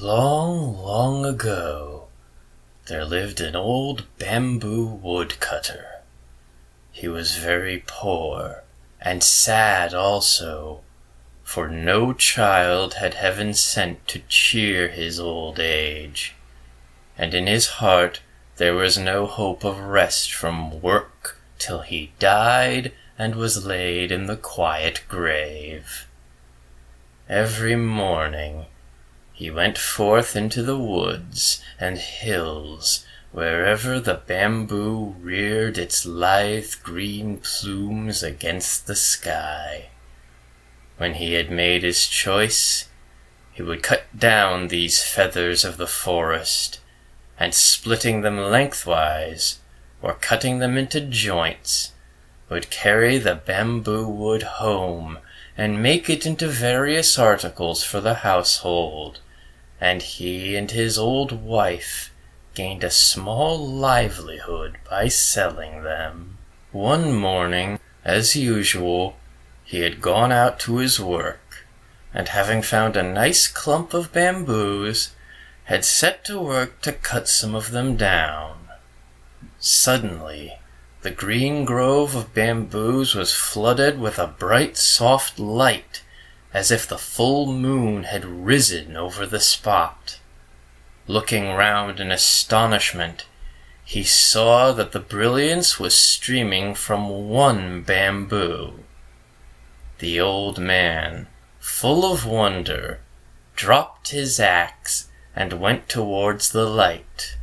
Long, long ago, there lived an old bamboo woodcutter. He was very poor and sad also, for no child had heaven sent to cheer his old age, and in his heart there was no hope of rest from work till he died and was laid in the quiet grave. Every morning he went forth into the woods and hills, wherever the bamboo reared its lithe green plumes against the sky. When he had made his choice, he would cut down these feathers of the forest, and splitting them lengthwise, or cutting them into joints, would carry the bamboo wood home and make it into various articles for the household, and he and his old wife gained a small livelihood by selling them. One morning, as usual, he had gone out to his work, and having found a nice clump of bamboos, had set to work to cut some of them down. Suddenly, the green grove of bamboos was flooded with a bright, soft light, as if the full moon had risen over the spot. Looking round in astonishment, he saw that the brilliance was streaming from one bamboo. The old man, full of wonder, dropped his axe and went towards the light.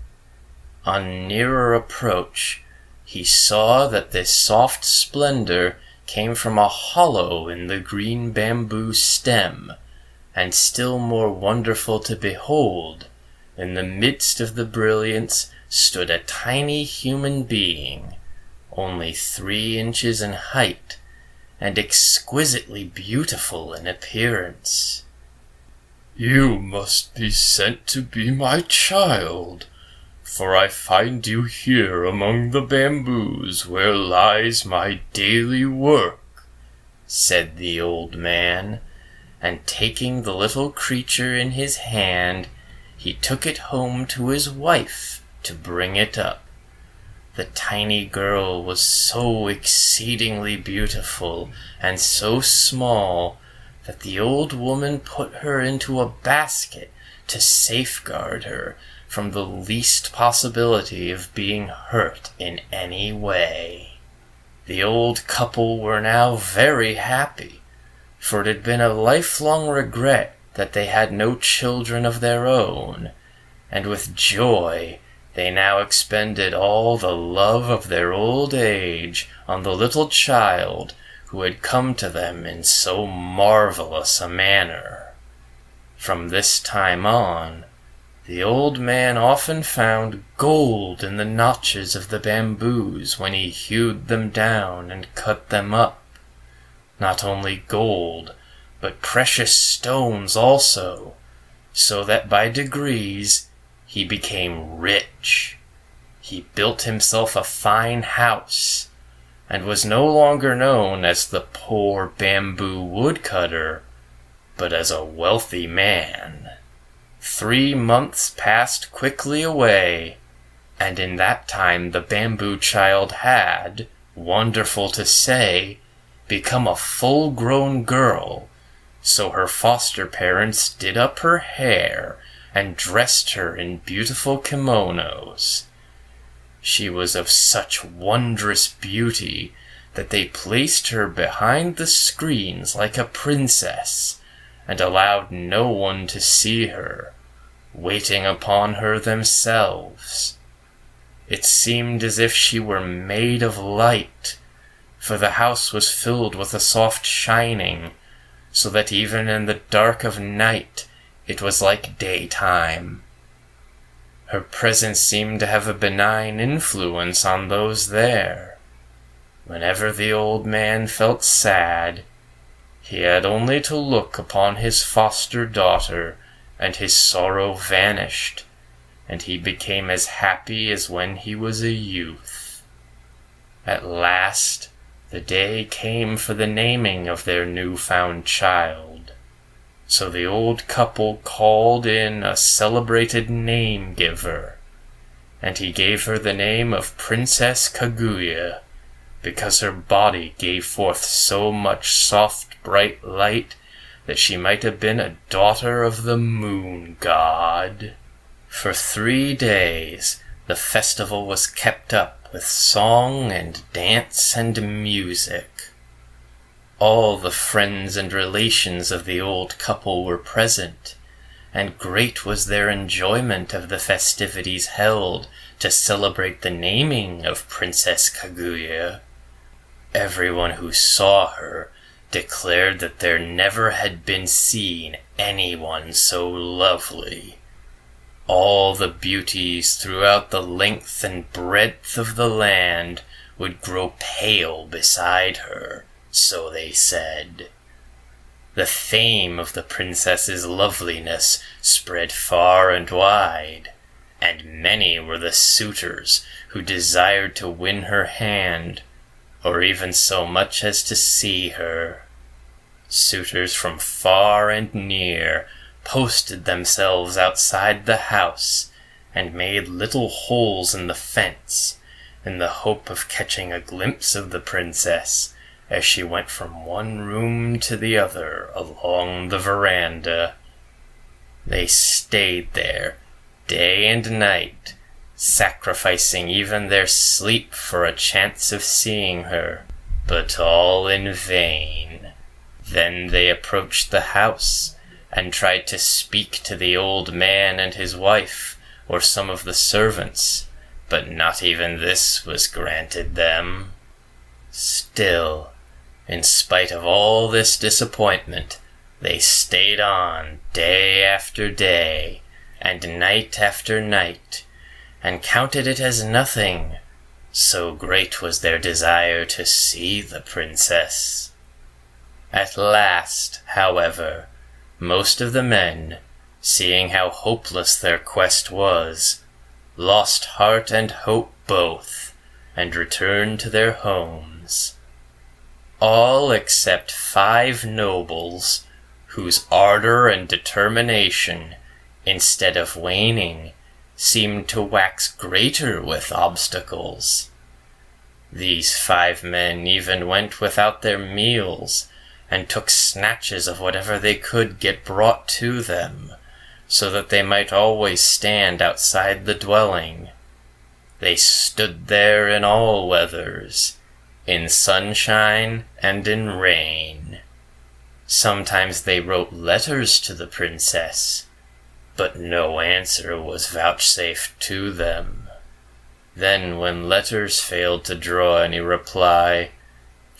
On nearer approach, he saw that this soft splendor came from a hollow in the green bamboo stem, and still more wonderful to behold, in the midst of the brilliance stood a tiny human being, only 3 inches in height, and exquisitely beautiful in appearance. "You must be sent to be my child, for I find you here among the bamboos where lies my daily work," said the old man, and taking the little creature in his hand, he took it home to his wife to bring it up. The tiny girl was so exceedingly beautiful and so small that the old woman put her into a basket to safeguard her from the least possibility of being hurt in any way. The old couple were now very happy, for it had been a lifelong regret that they had no children of their own, and with joy they now expended all the love of their old age on the little child who had come to them in so marvelous a manner. From this time on, the old man often found gold in the notches of the bamboos when he hewed them down and cut them up. Not only gold, but precious stones also, so that by degrees he became rich. He built himself a fine house, and was no longer known as the poor bamboo woodcutter, but as a wealthy man. 3 months passed quickly away, and in that time the bamboo child had, wonderful to say, become a full-grown girl, so her foster parents did up her hair and dressed her in beautiful kimonos. She was of such wondrous beauty that they placed her behind the screens like a princess, and allowed no one to see her, waiting upon her themselves. It seemed as if she were made of light, for the house was filled with a soft shining, so that even in the dark of night it was like daytime. Her presence seemed to have a benign influence on those there. Whenever the old man felt sad, he had only to look upon his foster daughter, and his sorrow vanished, and he became as happy as when he was a youth. At last, the day came for the naming of their new-found child. So the old couple called in a celebrated name giver, and he gave her the name of Princess Kaguya, because her body gave forth so much soft, bright light that she might have been a daughter of the moon god. For 3 days the festival was kept up with song and dance and music. All the friends and relations of the old couple were present, and great was their enjoyment of the festivities held to celebrate the naming of Princess Kaguya. Everyone who saw her declared that there never had been seen anyone so lovely. All the beauties throughout the length and breadth of the land would grow pale beside her, so they said. The fame of the princess's loveliness spread far and wide, and many were the suitors who desired to win her hand, or even so much as to see her. Suitors from far and near posted themselves outside the house and made little holes in the fence in the hope of catching a glimpse of the princess as she went from one room to the other along the veranda. They stayed there day and night, sacrificing even their sleep for a chance of seeing her, but all in vain. Then they approached the house and tried to speak to the old man and his wife or some of the servants, but not even this was granted them. Still, in spite of all this disappointment, they stayed on day after day and night after night, and counted it as nothing, so great was their desire to see the princess. At last, however, most of the men, seeing how hopeless their quest was, lost heart and hope both, and returned to their homes. All except 5 nobles, whose ardor and determination, instead of waning, seemed to wax greater with obstacles. These 5 men even went without their meals, and took snatches of whatever they could get brought to them, so that they might always stand outside the dwelling. They stood there in all weathers, in sunshine and in rain. Sometimes they wrote letters to the princess, but no answer was vouchsafed to them. Then, when letters failed to draw any reply,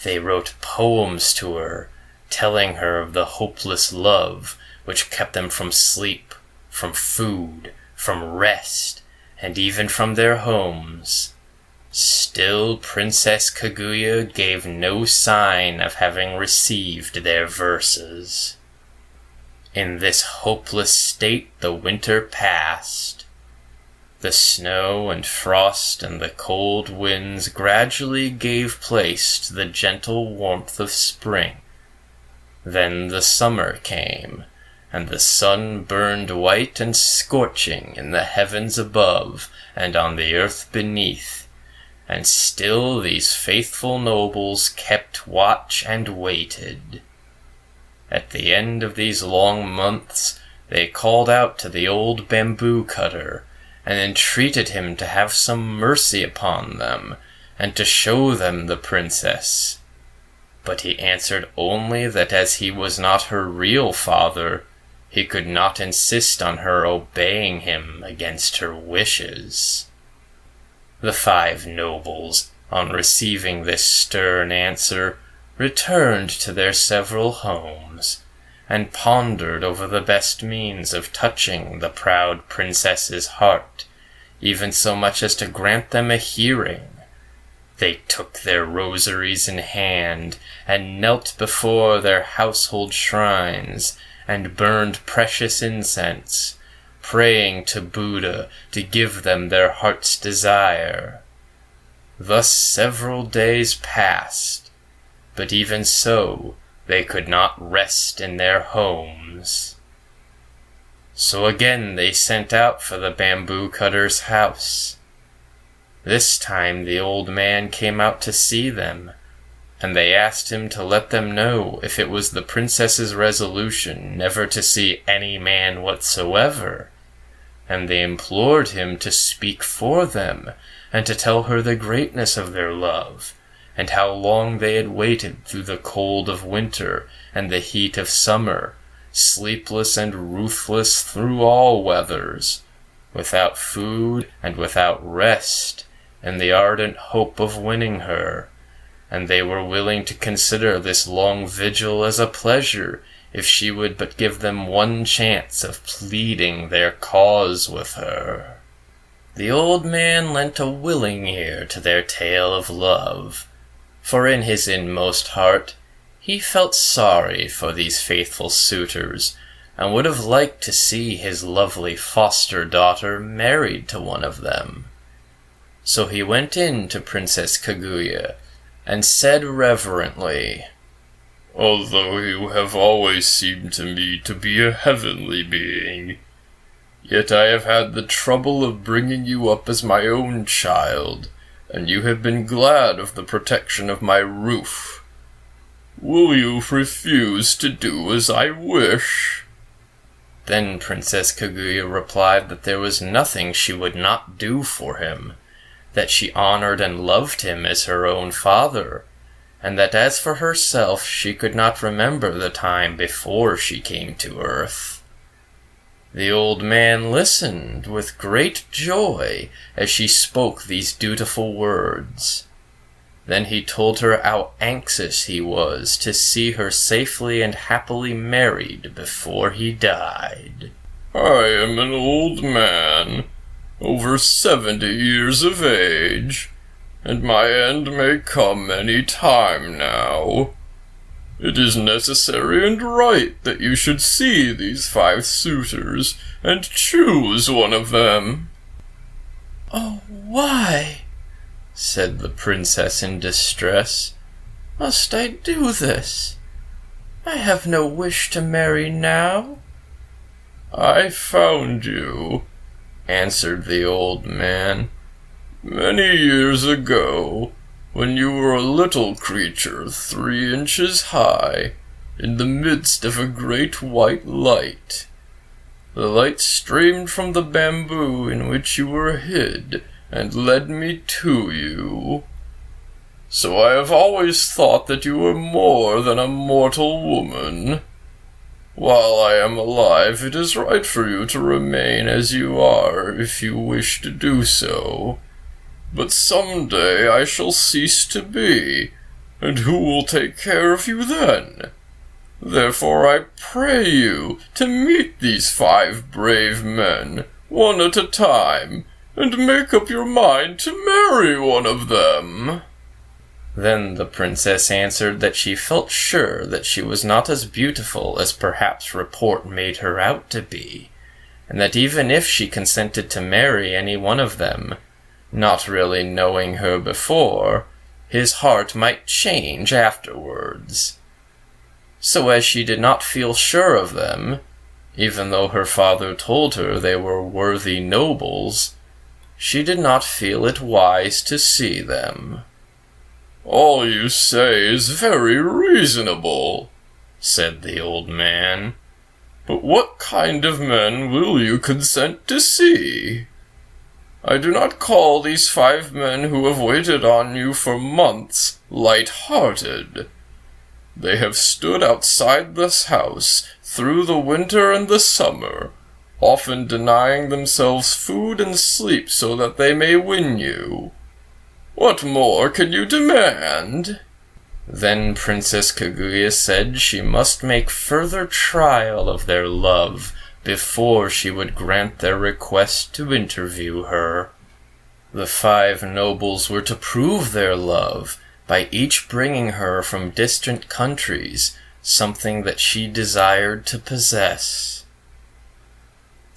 they wrote poems to her, telling her of the hopeless love which kept them from sleep, from food, from rest, and even from their homes. Still Princess Kaguya gave no sign of having received their verses. In this hopeless state the winter passed. The snow and frost and the cold winds gradually gave place to the gentle warmth of spring. Then the summer came, and the sun burned white and scorching in the heavens above and on the earth beneath, and still these faithful nobles kept watch and waited. At the end of these long months, they called out to the old bamboo cutter, and entreated him to have some mercy upon them, and to show them the princess. But he answered only that as he was not her real father, he could not insist on her obeying him against her wishes. The 5 nobles, on receiving this stern answer, returned to their several homes, and pondered over the best means of touching the proud princess's heart, even so much as to grant them a hearing. They took their rosaries in hand, and knelt before their household shrines, and burned precious incense, praying to Buddha to give them their heart's desire. Thus several days passed, but even so, they could not rest in their homes. So again they sent out for the bamboo cutter's house. This time the old man came out to see them, and they asked him to let them know if it was the princess's resolution never to see any man whatsoever, and they implored him to speak for them, and to tell her the greatness of their love, and how long they had waited through the cold of winter and the heat of summer, sleepless and ruthless through all weathers, without food and without rest, in the ardent hope of winning her, and they were willing to consider this long vigil as a pleasure if she would but give them one chance of pleading their cause with her. The old man lent a willing ear to their tale of love, for in his inmost heart he felt sorry for these faithful suitors, and would have liked to see his lovely foster daughter married to one of them. So he went in to Princess Kaguya, and said reverently, "Although you have always seemed to me to be a heavenly being, yet I have had the trouble of bringing you up as my own child, and you have been glad of the protection of my roof. Will you refuse to do as I wish?" Then Princess Kaguya replied that there was nothing she would not do for him, that she honored and loved him as her own father, and that as for herself she could not remember the time before she came to earth. The old man listened with great joy as she spoke these dutiful words. Then he told her how anxious he was to see her safely and happily married before he died. "I am an old man, over 70 years of age, and my end may come any time now. It is necessary and right that you should see these 5 suitors and choose one of them." "Oh, why," said the princess in distress, "must I do this? I have no wish to marry now." "I found you," answered the old man, "many years ago, when you were a little creature 3 inches high, in the midst of a great white light. The light streamed from the bamboo in which you were hid, and led me to you. So I have always thought that you were more than a mortal woman. While I am alive, it is right for you to remain as you are, if you wish to do so. But some day I shall cease to be, and who will take care of you then? Therefore I pray you to meet these 5 brave men, one at a time, and make up your mind to marry one of them." Then the princess answered that she felt sure that she was not as beautiful as perhaps report made her out to be, and that even if she consented to marry any one of them, not really knowing her before, his heart might change afterwards. So as she did not feel sure of them, even though her father told her they were worthy nobles, she did not feel it wise to see them. "All you say is very reasonable," said the old man. "But what kind of men will you consent to see? I do not call these 5 men who have waited on you for months light-hearted. They have stood outside this house through the winter and the summer, often denying themselves food and sleep so that they may win you. What more can you demand?" Then Princess Kaguya said she must make further trial of their love before she would grant their request to interview her. The 5 nobles were to prove their love by each bringing her from distant countries something that she desired to possess.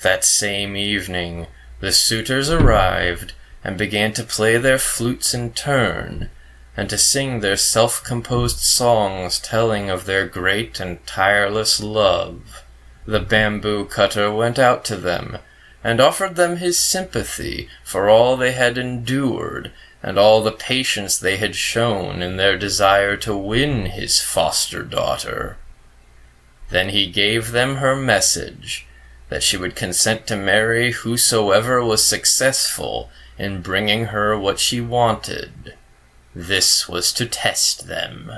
That same evening, the suitors arrived and began to play their flutes in turn, and to sing their self-composed songs telling of their great and tireless love. The bamboo cutter went out to them, and offered them his sympathy for all they had endured, and all the patience they had shown in their desire to win his foster daughter. Then he gave them her message, that she would consent to marry whosoever was successful in bringing her what she wanted. This was to test them.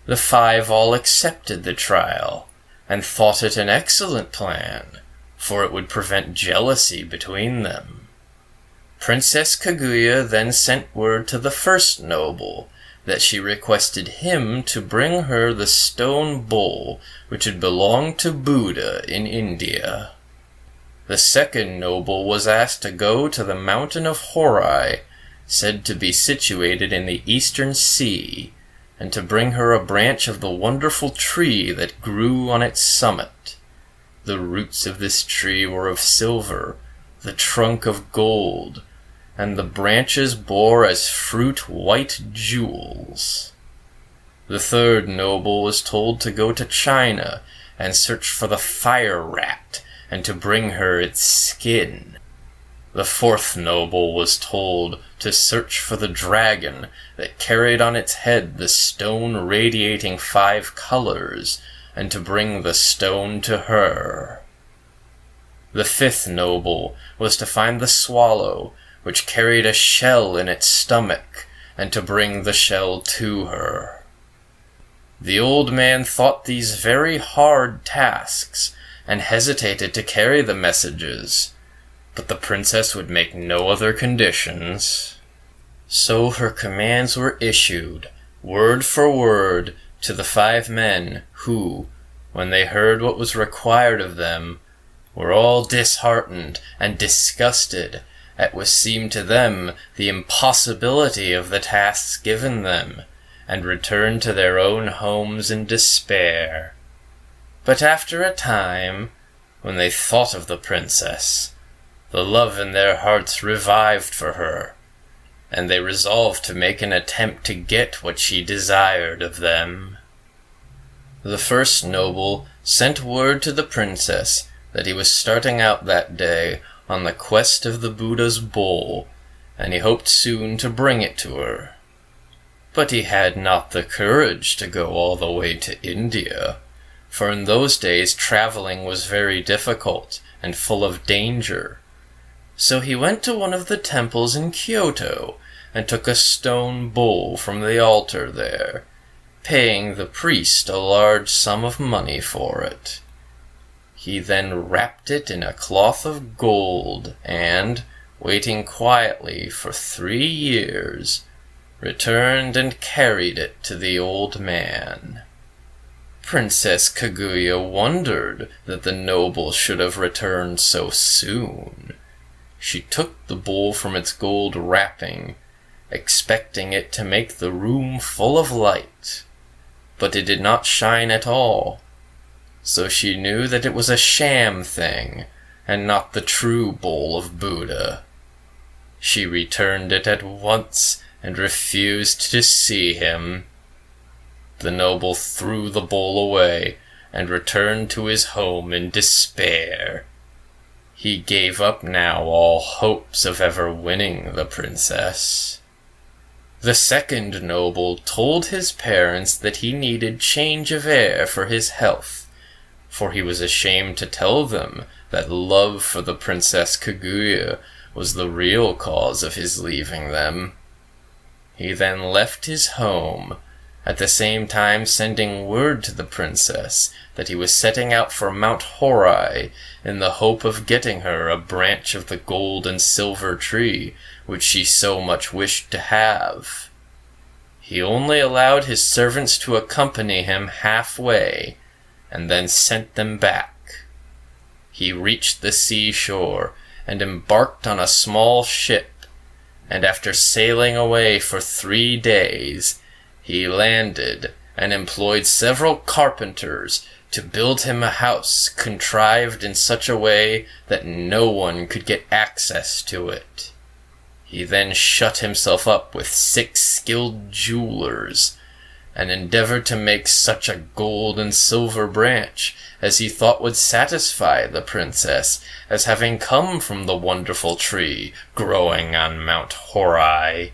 The 5 all accepted the trial, and thought it an excellent plan, for it would prevent jealousy between them. Princess Kaguya then sent word to the first noble that she requested him to bring her the stone bowl which had belonged to Buddha in India. The second noble was asked to go to the mountain of Horai, said to be situated in the eastern sea, and to bring her a branch of the wonderful tree that grew on its summit. The roots of this tree were of silver, the trunk of gold, and the branches bore as fruit white jewels. The third noble was told to go to China and search for the fire rat, and to bring her its skin. The fourth noble was told to search for the dragon that carried on its head the stone radiating 5 colors, and to bring the stone to her. The fifth noble was to find the swallow which carried a shell in its stomach, and to bring the shell to her. The old man thought these very hard tasks, and hesitated to carry the messages, but the princess would make no other conditions. So her commands were issued, word for word, to the 5 men who, when they heard what was required of them, were all disheartened and disgusted at what seemed to them the impossibility of the tasks given them, and returned to their own homes in despair. But after a time, when they thought of the princess, the love in their hearts revived for her, and they resolved to make an attempt to get what she desired of them. The first noble sent word to the princess that he was starting out that day on the quest of the Buddha's bowl, and he hoped soon to bring it to her. But he had not the courage to go all the way to India, for in those days traveling was very difficult and full of danger. So he went to one of the temples in Kyoto and took a stone bowl from the altar there, paying the priest a large sum of money for it. He then wrapped it in a cloth of gold and, waiting quietly for 3 years, returned and carried it to the old man. Princess Kaguya wondered that the noble should have returned so soon. She took the bowl from its gold wrapping, expecting it to make the room full of light, but it did not shine at all. So she knew that it was a sham thing, and not the true bowl of Buddha. She returned it at once, and refused to see him. The noble threw the bowl away, and returned to his home in despair. He gave up now all hopes of ever winning the princess. The second noble told his parents that he needed change of air for his health, for he was ashamed to tell them that love for the Princess Kaguya was the real cause of his leaving them. He then left his home, at the same time sending word to the princess that he was setting out for Mount Horai in the hope of getting her a branch of the gold and silver tree which she so much wished to have. He only allowed his servants to accompany him halfway, and then sent them back. He reached the seashore and embarked on a small ship, and after sailing away for 3 days, he landed and employed several carpenters to build him a house contrived in such a way that no one could get access to it. He then shut himself up with 6 skilled jewelers, and endeavored to make such a gold and silver branch as he thought would satisfy the princess, as having come from the wonderful tree growing on Mount Horai.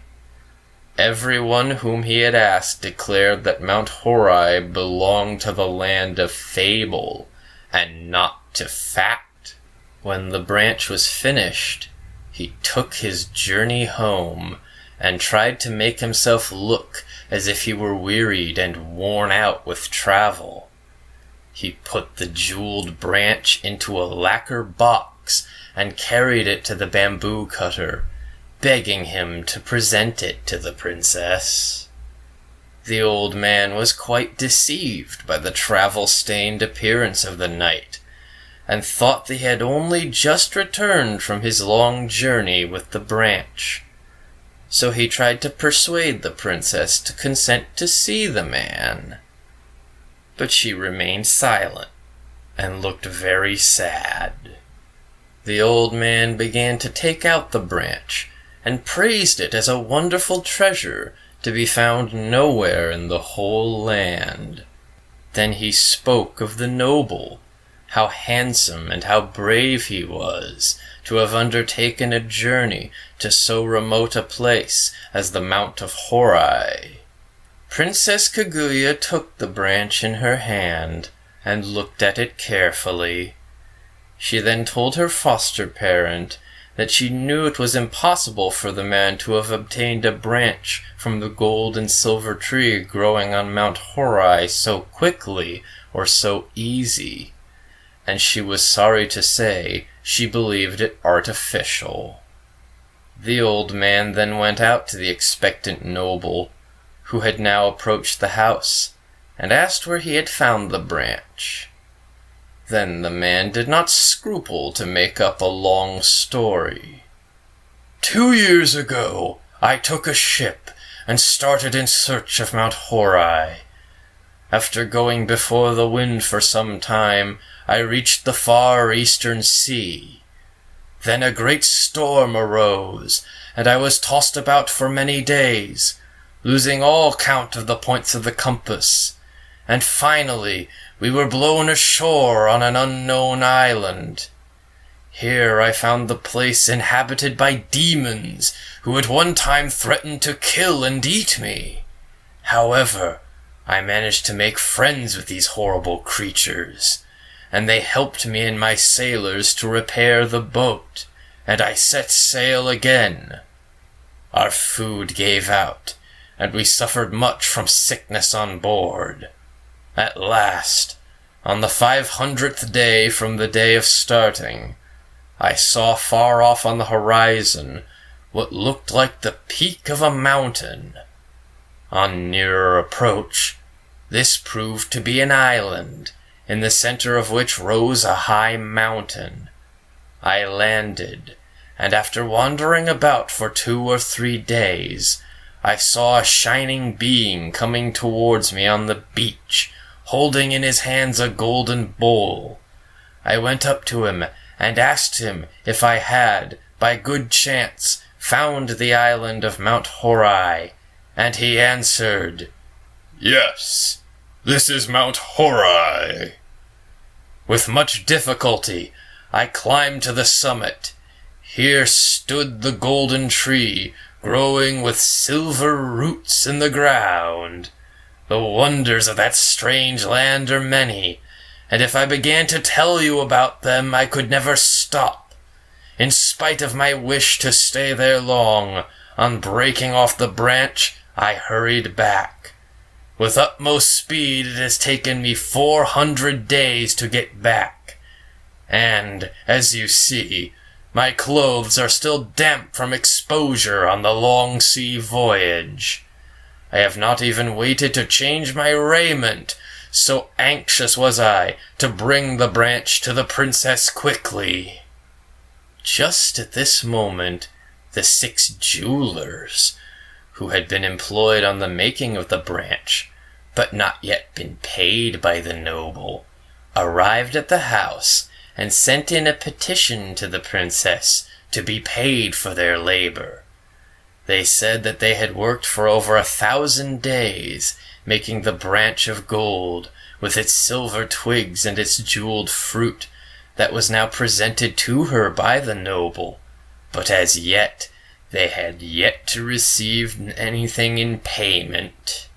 Everyone whom he had asked declared that Mount Horai belonged to the land of fable, and not to fact. When the branch was finished, he took his journey home, and tried to make himself look as if he were wearied and worn out with travel. He put the jeweled branch into a lacquer box and carried it to the bamboo cutter, begging him to present it to the princess. The old man was quite deceived by the travel-stained appearance of the knight, and thought that he had only just returned from his long journey with the branch. So he tried to persuade the princess to consent to see the man. But she remained silent and looked very sad. The old man began to take out the branch and praised it as a wonderful treasure to be found nowhere in the whole land. Then he spoke of the noble, how handsome and how brave he was to have undertaken a journey to so remote a place as the Mount of Horai. Princess Kaguya took the branch in her hand and looked at it carefully. She then told her foster parent that she knew it was impossible for the man to have obtained a branch from the gold and silver tree growing on Mount Horai so quickly or so easy, and she was sorry to say she believed it artificial. The old man then went out to the expectant noble, who had now approached the house, and asked where he had found the branch. Then the man did not scruple to make up a long story. 2 years ago, I took a ship and started in search of Mount Horai. After going before the wind for some time, I reached the far eastern sea. Then a great storm arose, and I was tossed about for many days, losing all count of the points of the compass, and finally we were blown ashore on an unknown island. Here I found the place inhabited by demons who at one time threatened to kill and eat me. However, I managed to make friends with these horrible creatures, and they helped me and my sailors to repair the boat, and I set sail again. Our food gave out, and we suffered much from sickness on board. At last, on the 500th day from the day of starting, I saw far off on the horizon what looked like the peak of a mountain. On nearer approach, this proved to be an island, in the center of which rose a high mountain. I landed, and after wandering about for 2 or 3 days, I saw a shining being coming towards me on the beach, holding in his hands a golden bowl. I went up to him and asked him if I had, by good chance, found the island of Mount Horai, and he answered, "Yes, this is Mount Horai." With much difficulty, I climbed to the summit. Here stood the golden tree, growing with silver roots in the ground. The wonders of that strange land are many, and if I began to tell you about them, I could never stop. In spite of my wish to stay there long, on breaking off the branch, I hurried back. With utmost speed, it has taken me 400 days to get back. And, as you see, my clothes are still damp from exposure on the long sea voyage. I have not even waited to change my raiment, so anxious was I to bring the branch to the princess quickly. Just at this moment, the 6 jewelers, who had been employed on the making of the branch, but not yet been paid by the noble, arrived at the house and sent in a petition to the princess to be paid for their labor, They said that they had worked for over 1,000 days, making the branch of gold, with its silver twigs and its jeweled fruit, that was now presented to her by the noble, but as yet they had yet to receive anything in payment.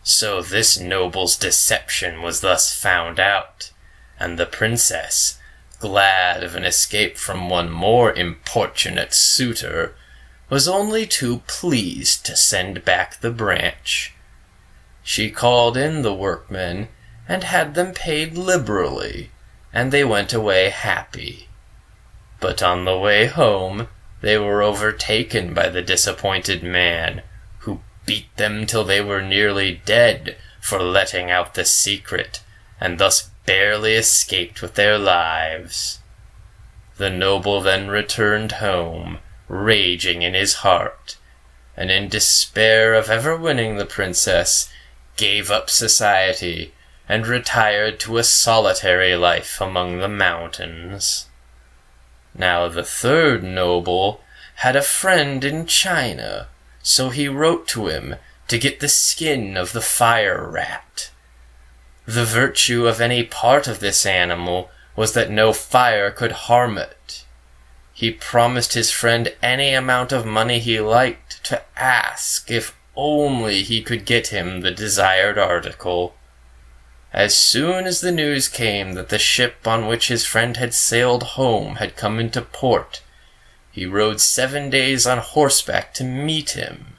So this noble's deception was thus found out, and the princess, glad of an escape from one more importunate suitor, was only too pleased to send back the branch. She called in the workmen and had them paid liberally, and they went away happy. But on the way home, they were overtaken by the disappointed man, who beat them till they were nearly dead for letting out the secret, and thus barely escaped with their lives. The noble then returned home, raging in his heart, and in despair of ever winning the princess, gave up society and retired to a solitary life among the mountains. Now the third noble had a friend in China, so he wrote to him to get the skin of the fire rat. The virtue of any part of this animal was that no fire could harm it. He promised his friend any amount of money he liked to ask if only he could get him the desired article. As soon as the news came that the ship on which his friend had sailed home had come into port, he rode 7 days on horseback to meet him.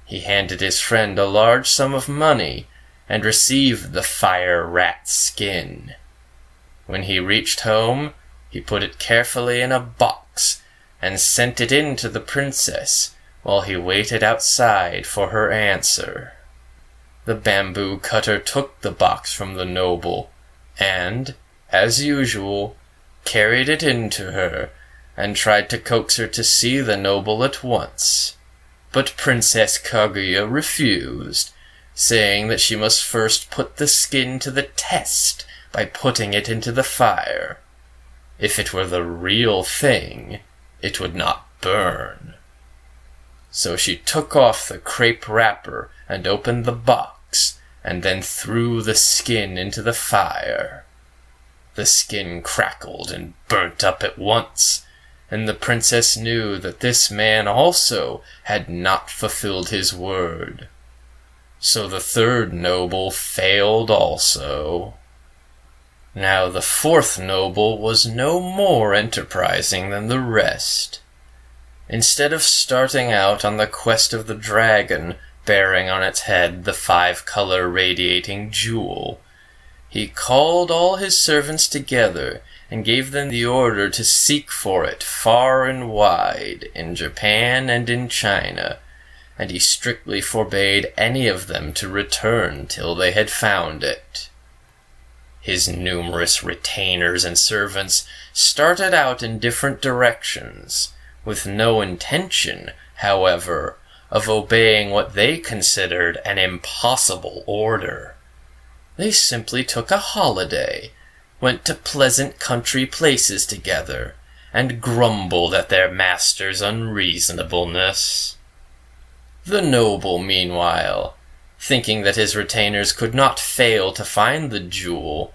He handed his friend a large sum of money and received the fire rat skin. When he reached home, he put it carefully in a box and sent it in to the princess while he waited outside for her answer. The bamboo cutter took the box from the noble and, as usual, carried it in to her and tried to coax her to see the noble at once. But Princess Kaguya refused, saying that she must first put the skin to the test by putting it into the fire. If it were the real thing, it would not burn. So she took off the crepe wrapper and opened the box, and then threw the skin into the fire. The skin crackled and burnt up at once, and the princess knew that this man also had not fulfilled his word. So the third noble failed also. Now the fourth noble was no more enterprising than the rest. Instead of starting out on the quest of the dragon, bearing on its head the 5-color radiating jewel, he called all his servants together and gave them the order to seek for it far and wide, in Japan and in China, and he strictly forbade any of them to return till they had found it. His numerous retainers and servants started out in different directions, with no intention, however, of obeying what they considered an impossible order. They simply took a holiday, went to pleasant country places together, and grumbled at their master's unreasonableness. The noble, meanwhile, thinking that his retainers could not fail to find the jewel,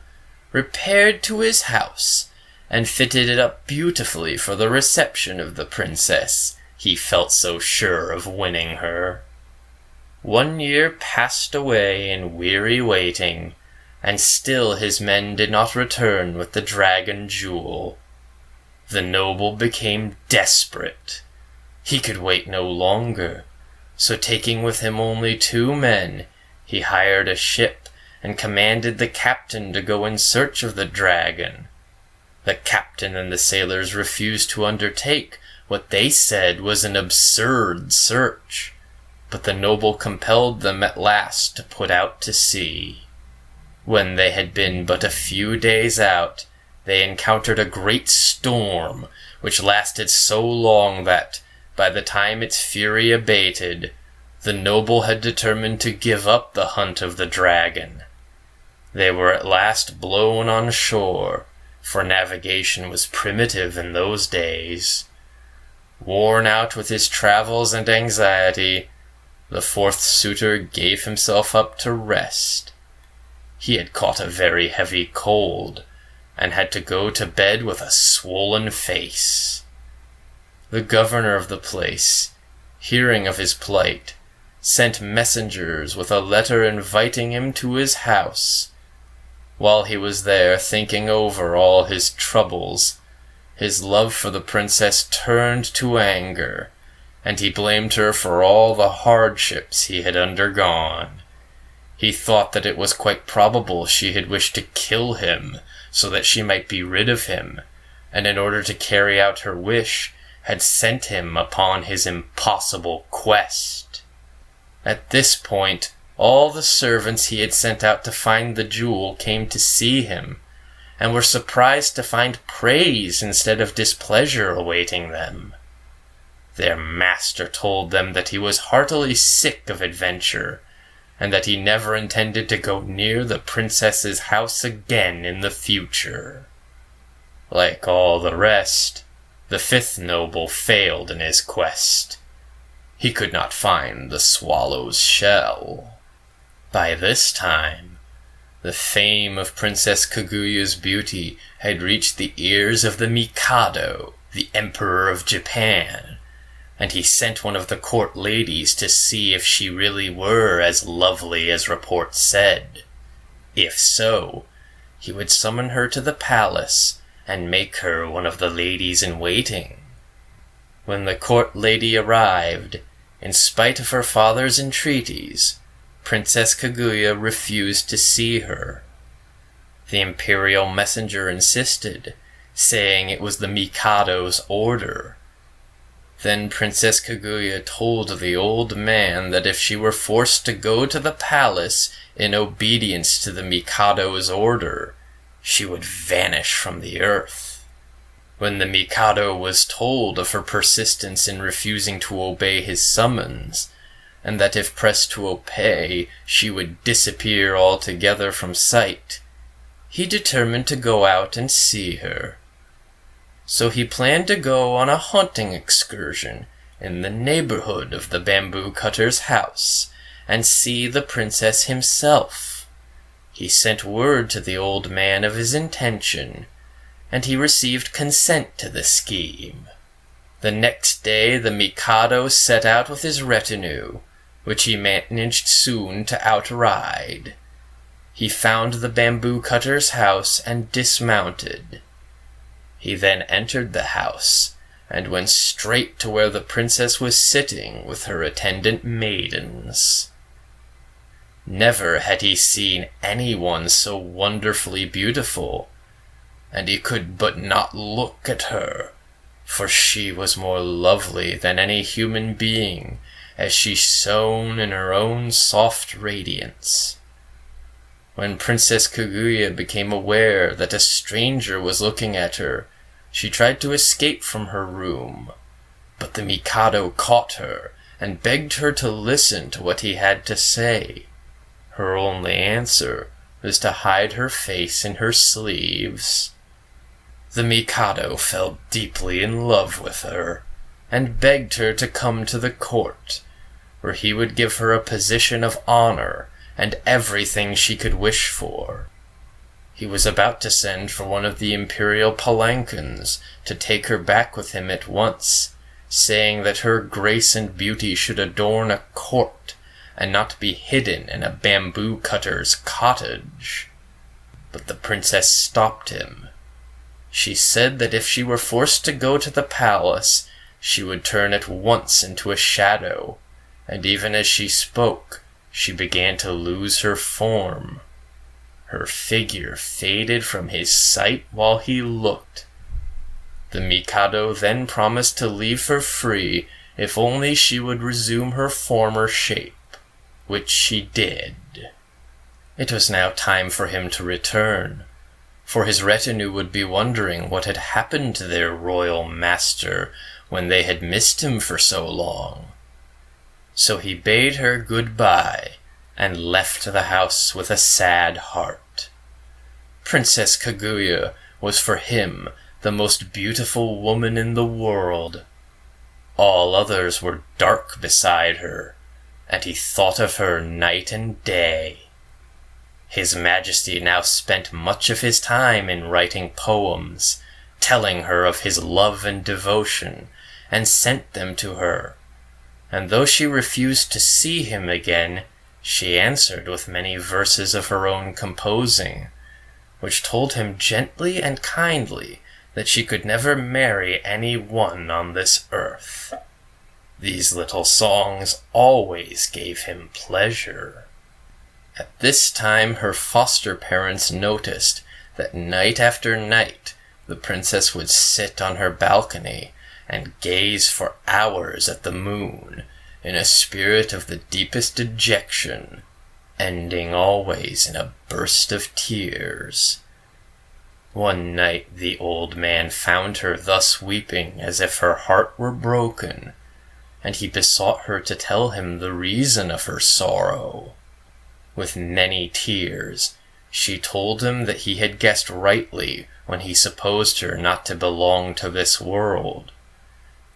repaired to his house and fitted it up beautifully for the reception of the princess. He felt so sure of winning her. 1 year passed away in weary waiting, and still his men did not return with the dragon jewel. The noble became desperate. He could wait no longer, so taking with him only 2 men, he hired a ship and commanded the captain to go in search of the dragon. The captain and the sailors refused to undertake what they said was an absurd search, but the noble compelled them at last to put out to sea. When they had been but a few days out, they encountered a great storm, which lasted so long that, by the time its fury abated, the noble had determined to give up the hunt of the dragon. They were at last blown on shore, for navigation was primitive in those days. Worn out with his travels and anxiety, the fourth suitor gave himself up to rest. He had caught a very heavy cold, and had to go to bed with a swollen face. The governor of the place, hearing of his plight, sent messengers with a letter inviting him to his house. While he was there thinking over all his troubles, his love for the princess turned to anger, and he blamed her for all the hardships he had undergone. He thought that it was quite probable she had wished to kill him so that she might be rid of him, and in order to carry out her wish, had sent him upon his impossible quest. At this point, all the servants he had sent out to find the jewel came to see him, and were surprised to find praise instead of displeasure awaiting them. Their master told them that he was heartily sick of adventure, and that he never intended to go near the princess's house again in the future. Like all the rest, the fifth noble failed in his quest. He could not find the swallow's shell. By this time, the fame of Princess Kaguya's beauty had reached the ears of the Mikado, the Emperor of Japan, and he sent one of the court ladies to see if she really were as lovely as report said. If so, he would summon her to the palace and make her one of the ladies-in-waiting. When the court lady arrived, in spite of her father's entreaties, Princess Kaguya refused to see her. The imperial messenger insisted, saying it was the Mikado's order. Then Princess Kaguya told the old man that if she were forced to go to the palace in obedience to the Mikado's order, she would vanish from the earth. When the Mikado was told of her persistence in refusing to obey his summons, and that if pressed to obey, she would disappear altogether from sight, he determined to go out and see her. So he planned to go on a hunting excursion in the neighborhood of the bamboo cutter's house and see the princess himself. He sent word to the old man of his intention, and he received consent to the scheme. The next day the Mikado set out with his retinue, which he managed soon to outride. He found the bamboo cutter's house and dismounted. He then entered the house, and went straight to where the princess was sitting with her attendant maidens. Never had he seen anyone so wonderfully beautiful, and he could but not look at her, for she was more lovely than any human being, as she shone in her own soft radiance. When Princess Kaguya became aware that a stranger was looking at her, she tried to escape from her room, but the Mikado caught her and begged her to listen to what he had to say. Her only answer was to hide her face in her sleeves. The Mikado fell deeply in love with her, and begged her to come to the court, where he would give her a position of honor and everything she could wish for. He was about to send for one of the imperial palanquins to take her back with him at once, saying that her grace and beauty should adorn a court and not be hidden in a bamboo cutter's cottage. But the princess stopped him. She said that if she were forced to go to the palace, she would turn at once into a shadow, and even as she spoke, she began to lose her form. Her figure faded from his sight while he looked. The Mikado then promised to leave her free if only she would resume her former shape, which she did. It was now time for him to return, for his retinue would be wondering what had happened to their royal master when they had missed him for so long. So he bade her goodbye and left the house with a sad heart. Princess Kaguya was for him the most beautiful woman in the world. all others were dark beside her, and he thought of her night and day. His Majesty now spent much of his time in writing poems, telling her of his love and devotion, and sent them to her. And though she refused to see him again, she answered with many verses of her own composing, which told him gently and kindly that she could never marry any one on this earth. These little songs always gave him pleasure. At this time her foster parents noticed that night after night the princess would sit on her balcony and gaze for hours at the moon in a spirit of the deepest dejection, ending always in a burst of tears. One night the old man found her thus weeping as if her heart were broken, and he besought her to tell him the reason of her sorrow. With many tears, she told him that he had guessed rightly when he supposed her not to belong to this world,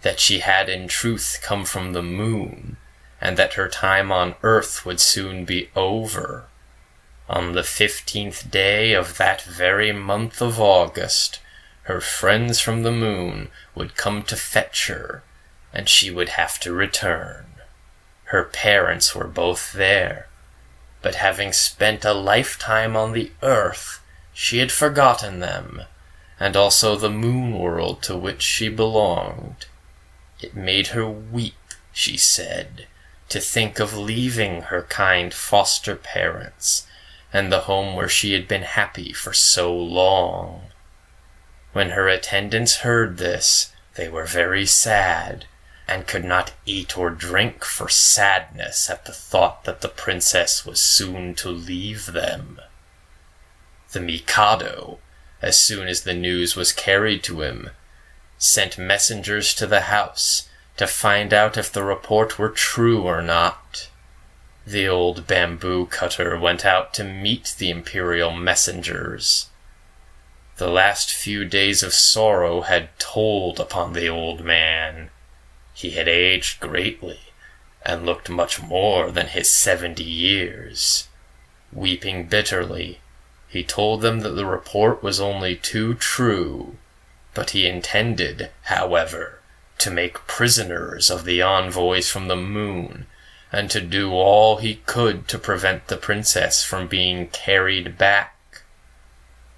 that she had in truth come from the moon, and that her time on earth would soon be over. On the 15th day of that very month of August, her friends from the moon would come to fetch her, and she would have to return. Her parents were both there, but having spent a lifetime on the earth, she had forgotten them, and also the moon world to which she belonged. It made her weep, she said, to think of leaving her kind foster parents, and the home where she had been happy for so long. When her attendants heard this, they were very sad, and could not eat or drink for sadness at the thought that the princess was soon to leave them. The Mikado, as soon as the news was carried to him, sent messengers to the house to find out if the report were true or not. The old bamboo cutter went out to meet the imperial messengers. The last few days of sorrow had told upon the old man. He had aged greatly, and looked much more than his 70 years. Weeping bitterly, he told them that the report was only too true, but he intended, however, to make prisoners of the envoys from the moon, and to do all he could to prevent the princess from being carried back.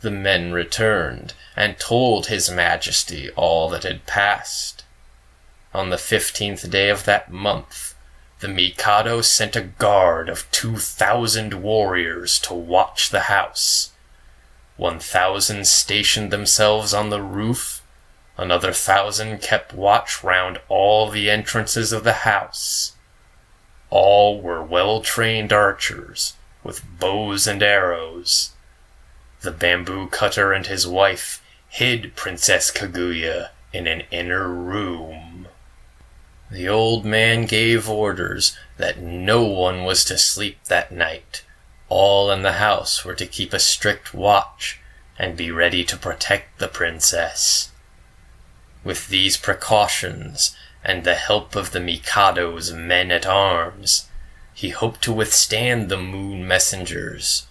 The men returned, and told his Majesty all that had passed. On the 15th day of that month, the Mikado sent a guard of 2,000 warriors to watch the house. 1,000 stationed themselves on the roof, another 1,000 kept watch round all the entrances of the house. All were well-trained archers, with bows and arrows. The bamboo cutter and his wife hid Princess Kaguya in an inner room. The old man gave orders that no one was to sleep that night. All in the house were to keep a strict watch and be ready to protect the princess. With these precautions, and the help of the Mikado's men-at-arms, he hoped to withstand the moon messengers.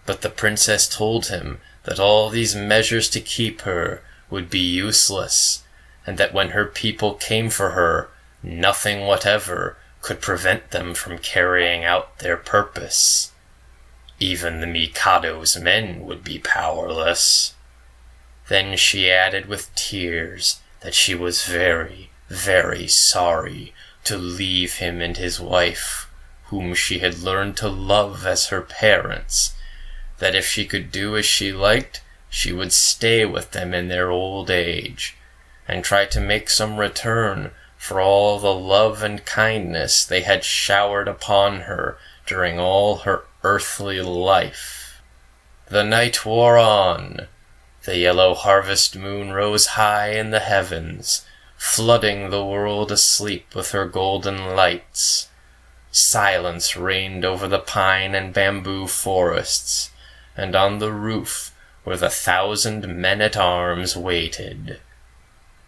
But the princess told him that all these measures to keep her would be useless, and that when her people came for her, nothing whatever could prevent them from carrying out their purpose. Even the Mikado's men would be powerless. Then she added with tears that she was very, very sorry to leave him and his wife, whom she had learned to love as her parents, that if she could do as she liked, she would stay with them in their old age, and try to make some return for all the love and kindness they had showered upon her during all her earthly life. The night wore on. The yellow harvest moon rose high in the heavens, flooding the world asleep with her golden lights. Silence reigned over the pine and bamboo forests, and on the roof where the 1,000 men-at-arms waited.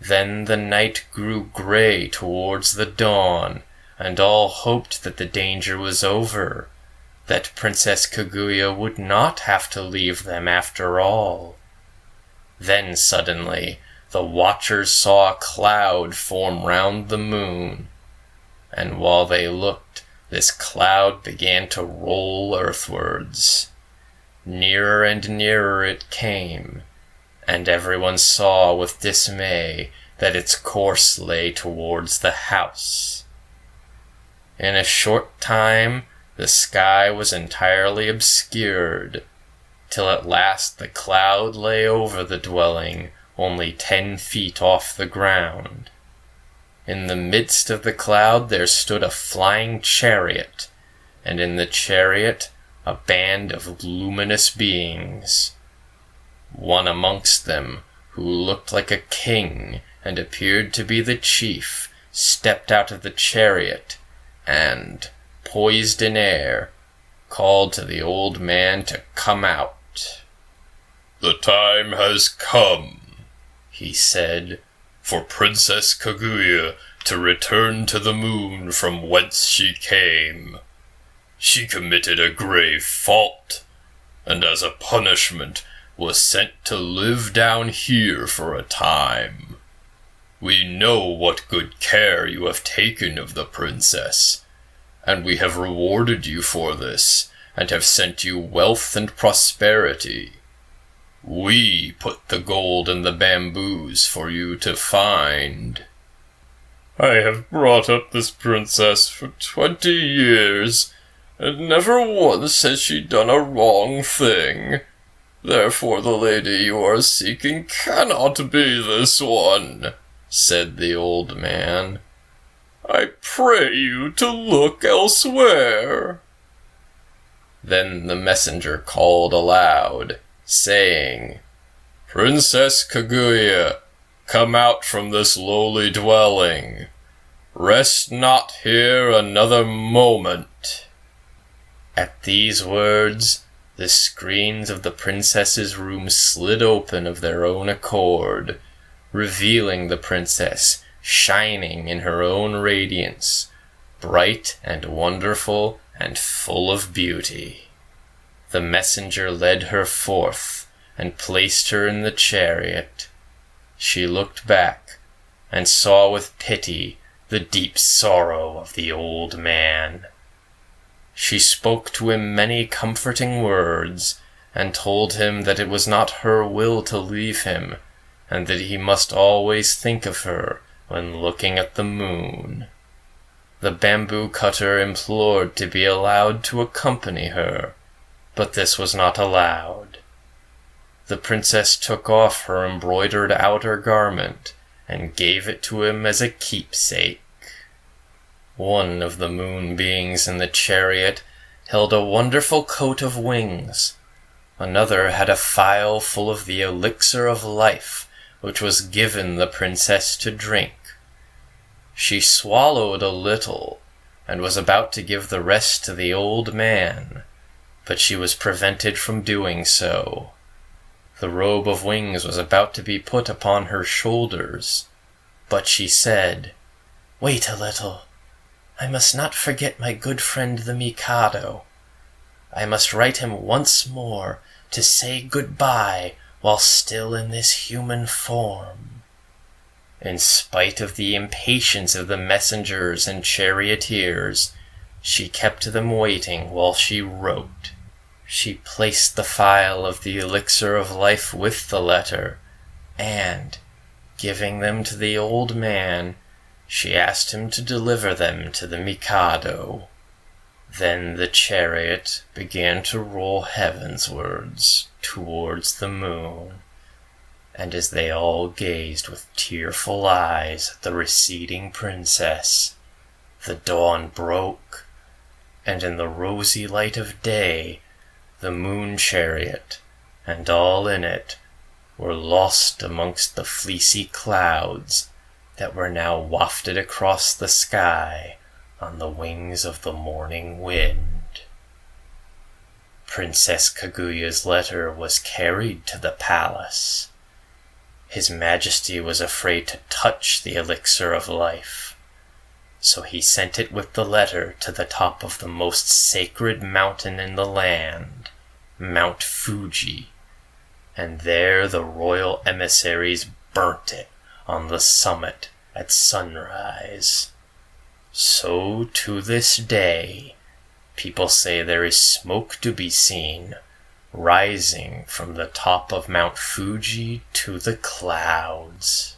Then the night grew gray towards the dawn, and all hoped that the danger was over, that Princess Kaguya would not have to leave them after all. Then suddenly the watchers saw a cloud form round the moon, and while they looked, this cloud began to roll earthwards. Nearer and nearer it came, and everyone saw with dismay that its course lay towards the house. In a short time the sky was entirely obscured, till at last the cloud lay over the dwelling only 10 feet off the ground. In the midst of the cloud there stood a flying chariot, and in the chariot a band of luminous beings. One amongst them, who looked like a king and appeared to be the chief, stepped out of the chariot and, poised in air, called to the old man to come out. "The time has come," he said, "for Princess Kaguya to return to the moon from whence she came. She committed a grave fault, and as a punishment was sent to live down here for a time. We know what good care you have taken of the princess, and we have rewarded you for this, and have sent you wealth and prosperity. We put the gold in the bamboos for you to find. I have brought up this princess for 20 years, and never once has she done a wrong thing. Therefore the lady you are seeking cannot be this one," said the old man. "I pray you to look elsewhere." Then the messenger called aloud, saying, "Princess Kaguya, come out from this lowly dwelling. Rest not here another moment." At these words, the screens of the princess's room slid open of their own accord, revealing the princess shining in her own radiance, bright and wonderful and full of beauty. The messenger led her forth and placed her in the chariot. She looked back and saw with pity the deep sorrow of the old man. She spoke to him many comforting words, and told him that it was not her will to leave him, and that he must always think of her when looking at the moon. The bamboo cutter implored to be allowed to accompany her, but this was not allowed. The princess took off her embroidered outer garment and gave it to him as a keepsake. One of the moon beings in the chariot held a wonderful coat of wings. Another had a phial full of the elixir of life, which was given the princess to drink. She swallowed a little, and was about to give the rest to the old man, but she was prevented from doing so. The robe of wings was about to be put upon her shoulders, but she said, "Wait a little. I must not forget my good friend the Mikado. I must write him once more to say goodbye while still in this human form." In spite of the impatience of the messengers and charioteers, she kept them waiting while she wrote. She placed the phial of the elixir of life with the letter, and, giving them to the old man, she asked him to deliver them to the Mikado. Then the chariot began to roll heavenswards towards the moon, and as they all gazed with tearful eyes at the receding princess, the dawn broke, and in the rosy light of day, the moon chariot, and all in it, were lost amongst the fleecy clouds that were now wafted across the sky on the wings of the morning wind. Princess Kaguya's letter was carried to the palace. His Majesty was afraid to touch the elixir of life, so he sent it with the letter to the top of the most sacred mountain in the land, Mount Fuji, and there the royal emissaries burnt it on the summit at sunrise. So to this day, people say there is smoke to be seen rising from the top of Mount Fuji to the clouds.